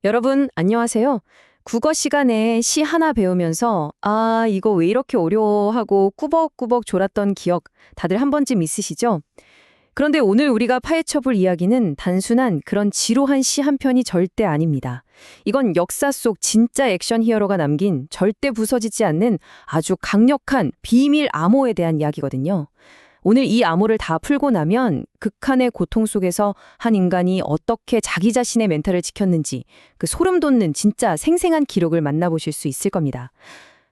여러분, 안녕하세요. 국어 시간에 시 하나 배우면서, 이거 왜 이렇게 어려워하고 꾸벅꾸벅 졸았던 기억 다들 한 번쯤 있으시죠? 그런데 오늘 우리가 파헤쳐볼 이야기는 단순한 그런 지루한 시 한 편이 절대 아닙니다. 이건 역사 속 진짜 액션 히어로가 남긴 절대 부서지지 않는 아주 강력한 비밀 암호에 대한 이야기거든요. 오늘 이 암호를 다 풀고 나면 극한의 고통 속에서 한 인간이 어떻게 자기 자신의 멘탈을 지켰는지 그 소름 돋는 진짜 생생한 기록을 만나보실 수 있을 겁니다.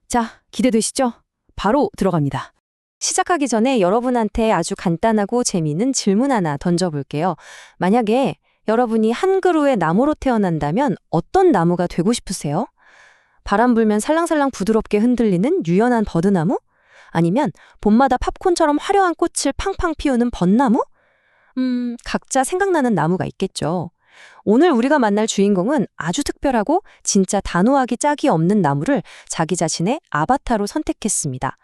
자, 기대되시죠? 바로 들어갑니다. 시작하기 전에 여러분한테 아주 간단하고 재미있는 질문 하나 던져볼게요. 만약에 여러분이 한 그루의 나무로 태어난다면 어떤 나무가 되고 싶으세요? 바람 불면 살랑살랑 부드럽게 흔들리는 유연한 버드나무? 아니면 봄마다 팝콘처럼 화려한 꽃을 팡팡 피우는 벚나무? 각자 생각나는 나무가 있겠죠. 오늘 우리가 만날 주인공은 아주 특별하고 진짜 단호하기 짝이 없는 나무를 자기 자신의 아바타로 선택했습니다.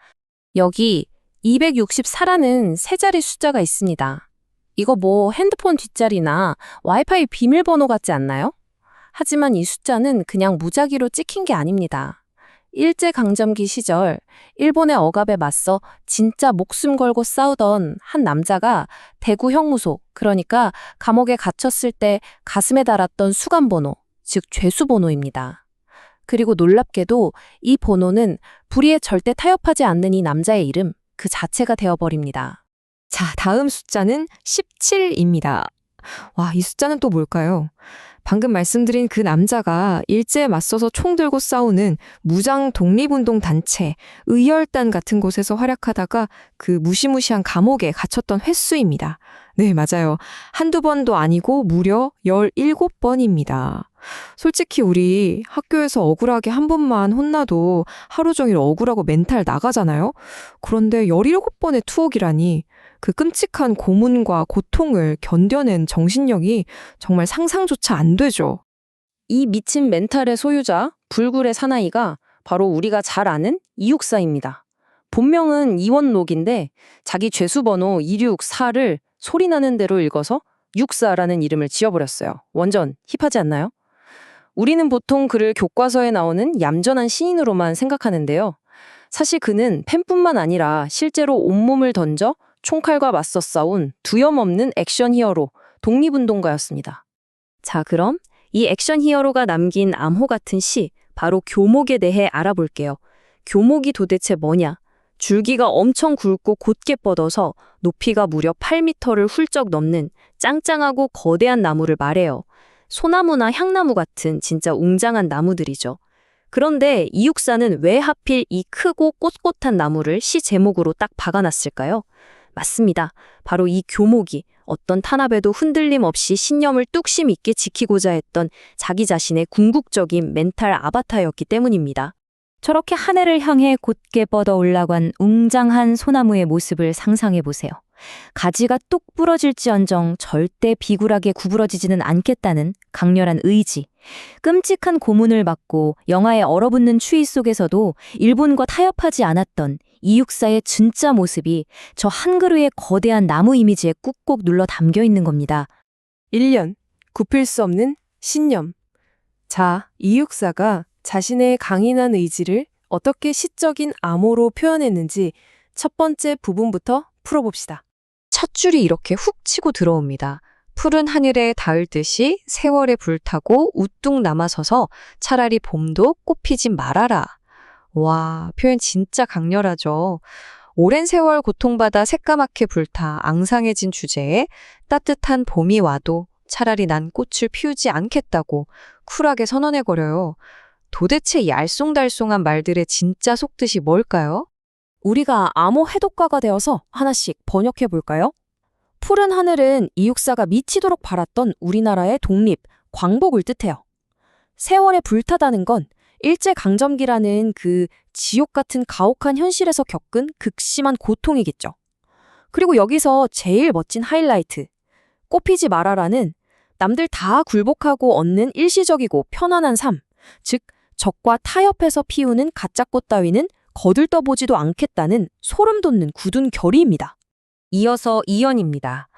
여기 264라는 세 자리 숫자가 있습니다. 이거 뭐 핸드폰 뒷자리나 와이파이 비밀번호 같지 않나요? 하지만 이 숫자는 그냥 무작위로 찍힌 게 아닙니다. 일제강점기 시절 일본의 억압에 맞서 진짜 목숨 걸고 싸우던 한 남자가 대구 형무소, 그러니까 감옥에 갇혔을 때 가슴에 달았던 수감번호, 즉 죄수번호입니다. 그리고 놀랍게도 이 번호는 불의에 절대 타협하지 않는 이 남자의 이름, 그 자체가 되어버립니다. 자, 다음 숫자는 17입니다. 와, 이 숫자는 또 뭘까요? 방금 말씀드린 그 남자가 일제에 맞서서 총 들고 싸우는 무장 독립운동 단체, 의열단 같은 곳에서 활약하다가 그 무시무시한 감옥에 갇혔던 횟수입니다. 네, 맞아요. 한두 번도 아니고 무려 17번입니다. 솔직히 우리 학교에서 억울하게 한 번만 혼나도 하루 종일 억울하고 멘탈 나가잖아요? 그런데 17번의 투옥이라니 그 끔찍한 고문과 고통을 견뎌낸 정신력이 정말 상상조차 안 되죠. 이 미친 멘탈의 소유자, 불굴의 사나이가 바로 우리가 잘 아는 이육사입니다. 본명은 이원록인데 자기 죄수번호 264를 소리나는 대로 읽어서 육사라는 이름을 지어버렸어요. 완전 힙하지 않나요? 우리는 보통 그를 교과서에 나오는 얌전한 시인으로만 생각하는데요. 사실 그는 펜뿐만 아니라 실제로 온몸을 던져 총칼과 맞서 싸운 두염없는 액션 히어로, 독립운동가였습니다. 자, 그럼 이 액션 히어로가 남긴 암호 같은 시, 바로 교목에 대해 알아볼게요. 교목이 도대체 뭐냐? 줄기가 엄청 굵고 곧게 뻗어서 높이가 무려 8m를 훌쩍 넘는 짱짱하고 거대한 나무를 말해요. 소나무나 향나무 같은 진짜 웅장한 나무들이죠. 그런데 이육사는 왜 하필 이 크고 꼿꼿한 나무를 시 제목으로 딱 박아놨을까요? 맞습니다. 바로 이 교목이 어떤 탄압에도 흔들림 없이 신념을 뚝심 있게 지키고자 했던 자기 자신의 궁극적인 멘탈 아바타였기 때문입니다. 저렇게 하늘을 향해 곧게 뻗어 올라간 웅장한 소나무의 모습을 상상해보세요. 가지가 뚝 부러질지언정 절대 비굴하게 구부러지지는 않겠다는 강렬한 의지. 끔찍한 고문을 받고 영하에 얼어붙는 추위 속에서도 일본과 타협하지 않았던 이육사의 진짜 모습이 저 한 그루의 거대한 나무 이미지에 꾹꾹 눌러 담겨 있는 겁니다. 1년, 굽힐 수 없는 신념. 자, 이육사가 자신의 강인한 의지를 어떻게 시적인 암호로 표현했는지 첫 번째 부분부터 풀어봅시다. 첫 줄이 이렇게 훅 치고 들어옵니다. 푸른 하늘에 닿을 듯이 세월에 불타고 우뚝 남아서서 차라리 봄도 꽃피지 말아라. 와, 표현 진짜 강렬하죠. 오랜 세월 고통받아 새까맣게 불타 앙상해진 주제에 따뜻한 봄이 와도 차라리 난 꽃을 피우지 않겠다고 쿨하게 선언해버려요. 도대체 이 알쏭달쏭한 말들의 진짜 속뜻이 뭘까요? 우리가 암호 해독가가 되어서 하나씩 번역해 볼까요? 푸른 하늘은 이육사가 미치도록 바랐던 우리나라의 독립, 광복을 뜻해요. 세월에 불타다는 건 일제강점기라는 그 지옥 같은 가혹한 현실에서 겪은 극심한 고통이겠죠. 그리고 여기서 제일 멋진 하이라이트, 꽃피지 말아라는 남들 다 굴복하고 얻는 일시적이고 편안한 삶, 즉 적과 타협해서 피우는 가짜 꽃 따위는 거들떠보지도 않겠다는 소름 돋는 굳은 결의입니다. 이어서 이연입니다.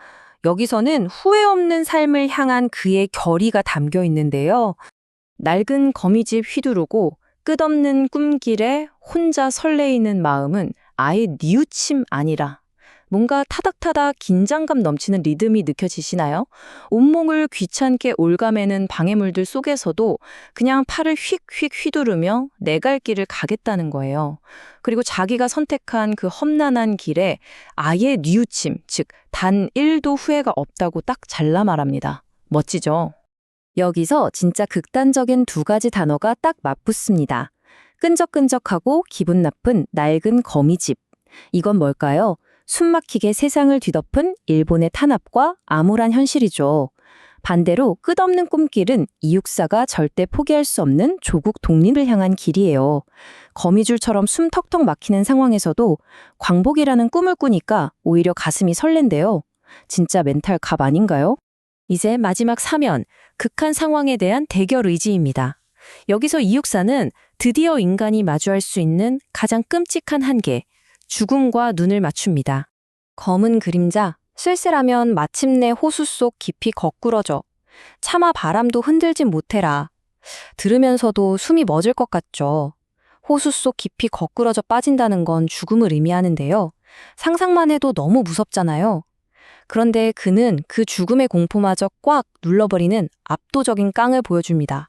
여기서는 후회 없는 삶을 향한 그의 결의가 담겨 있는데요. 낡은 거미집 휘두르고 끝없는 꿈길에 혼자 설레이는 마음은 아예 뉘우침 아니라 뭔가 타닥타닥 긴장감 넘치는 리듬이 느껴지시나요? 온몸을 귀찮게 올가매는 방해물들 속에서도 그냥 팔을 휙휙 휘두르며 내 갈 길을 가겠다는 거예요. 그리고 자기가 선택한 그 험난한 길에 아예 뉘우침, 즉 단 1도 후회가 없다고 딱 잘라 말합니다. 멋지죠? 여기서 진짜 극단적인 두 가지 단어가 딱 맞붙습니다. 끈적끈적하고 기분 나쁜 낡은 거미집. 이건 뭘까요? 숨막히게 세상을 뒤덮은 일본의 탄압과 암울한 현실이죠. 반대로 끝없는 꿈길은 이육사가 절대 포기할 수 없는 조국 독립을 향한 길이에요. 거미줄처럼 숨 턱턱 막히는 상황에서도 광복이라는 꿈을 꾸니까 오히려 가슴이 설렌데요. 진짜 멘탈 갑 아닌가요? 이제 마지막 사면, 극한 상황에 대한 대결 의지입니다. 여기서 이육사는 드디어 인간이 마주할 수 있는 가장 끔찍한 한계, 죽음과 눈을 맞춥니다. 검은 그림자, 쓸쓸하면 마침내 호수 속 깊이 거꾸러져. 차마 바람도 흔들진 못해라. 들으면서도 숨이 멎을 것 같죠. 호수 속 깊이 거꾸러져 빠진다는 건 죽음을 의미하는데요. 상상만 해도 너무 무섭잖아요. 그런데 그는 그 죽음의 공포마저 꽉 눌러버리는 압도적인 깡을 보여줍니다.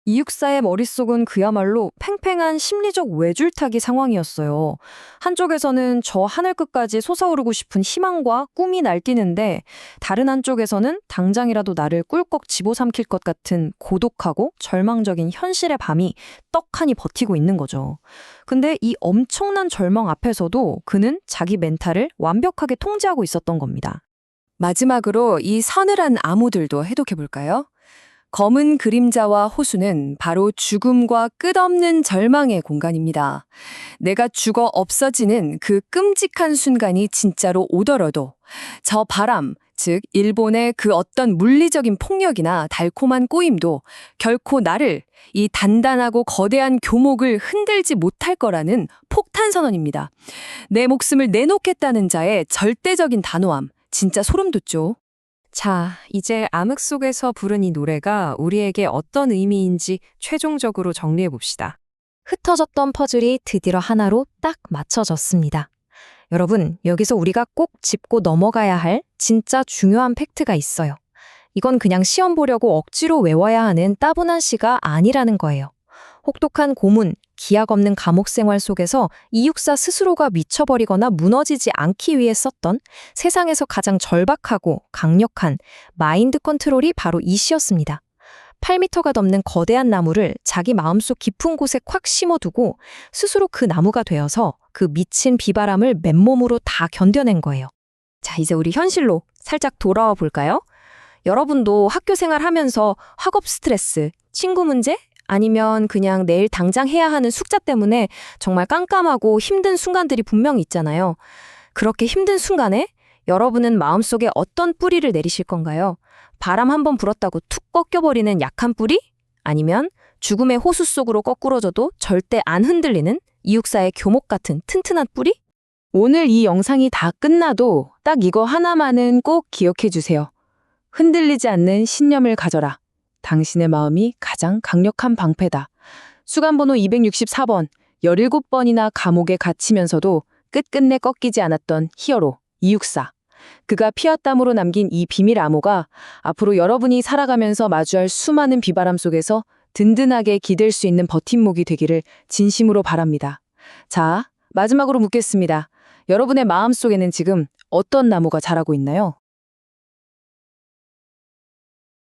이육사의 머릿속은 그야말로 팽팽한 심리적 외줄타기 상황이었어요. 한쪽에서는 저 하늘 끝까지 솟아오르고 싶은 희망과 꿈이 날뛰는데 다른 한쪽에서는 당장이라도 나를 꿀꺽 집어삼킬 것 같은 고독하고 절망적인 현실의 밤이 떡하니 버티고 있는 거죠. 근데 이 엄청난 절망 앞에서도 그는 자기 멘탈을 완벽하게 통제하고 있었던 겁니다. 마지막으로 이 서늘한 암호들도 해독해 볼까요? 검은 그림자와 호수는 바로 죽음과 끝없는 절망의 공간입니다. 내가 죽어 없어지는 그 끔찍한 순간이 진짜로 오더라도 저 바람, 즉 일본의 그 어떤 물리적인 폭력이나 달콤한 꼬임도 결코 나를, 이 단단하고 거대한 교목을 흔들지 못할 거라는 폭탄 선언입니다. 내 목숨을 내놓겠다는 자의 절대적인 단호함, 진짜 소름 돋죠. 자, 이제 암흑 속에서 부른 이 노래가 우리에게 어떤 의미인지 최종적으로 정리해 봅시다. 흩어졌던 퍼즐이 드디어 하나로 딱 맞춰졌습니다. 여러분, 여기서 우리가 꼭 짚고 넘어가야 할 진짜 중요한 팩트가 있어요. 이건 그냥 시험 보려고 억지로 외워야 하는 따분한 시가 아니라는 거예요. 혹독한 고문, 기약 없는 감옥 생활 속에서 이육사 스스로가 미쳐버리거나 무너지지 않기 위해 썼던 세상에서 가장 절박하고 강력한 마인드 컨트롤이 바로 이 시였습니다. 8m가 넘는 거대한 나무를 자기 마음속 깊은 곳에 콱 심어두고 스스로 그 나무가 되어서 그 미친 비바람을 맨몸으로 다 견뎌낸 거예요. 자, 이제 우리 현실로 살짝 돌아와 볼까요? 여러분도 학교 생활하면서 학업 스트레스, 친구 문제, 아니면 그냥 내일 당장 해야 하는 숙제 때문에 정말 깜깜하고 힘든 순간들이 분명히 있잖아요. 그렇게 힘든 순간에 여러분은 마음속에 어떤 뿌리를 내리실 건가요? 바람 한번 불었다고 툭 꺾여버리는 약한 뿌리? 아니면 죽음의 호수 속으로 거꾸러져도 절대 안 흔들리는 이육사의 교목 같은 튼튼한 뿌리? 오늘 이 영상이 다 끝나도 딱 이거 하나만은 꼭 기억해 주세요. 흔들리지 않는 신념을 가져라. 당신의 마음이 가장 강력한 방패다. 수감번호 264번, 17번이나 감옥에 갇히면서도 끝끝내 꺾이지 않았던 히어로, 이육사. 그가 피와 땀으로 남긴 이 비밀 암호가 앞으로 여러분이 살아가면서 마주할 수많은 비바람 속에서 든든하게 기댈 수 있는 버팀목이 되기를 진심으로 바랍니다. 자, 마지막으로 묻겠습니다. 여러분의 마음속에는 지금 어떤 나무가 자라고 있나요?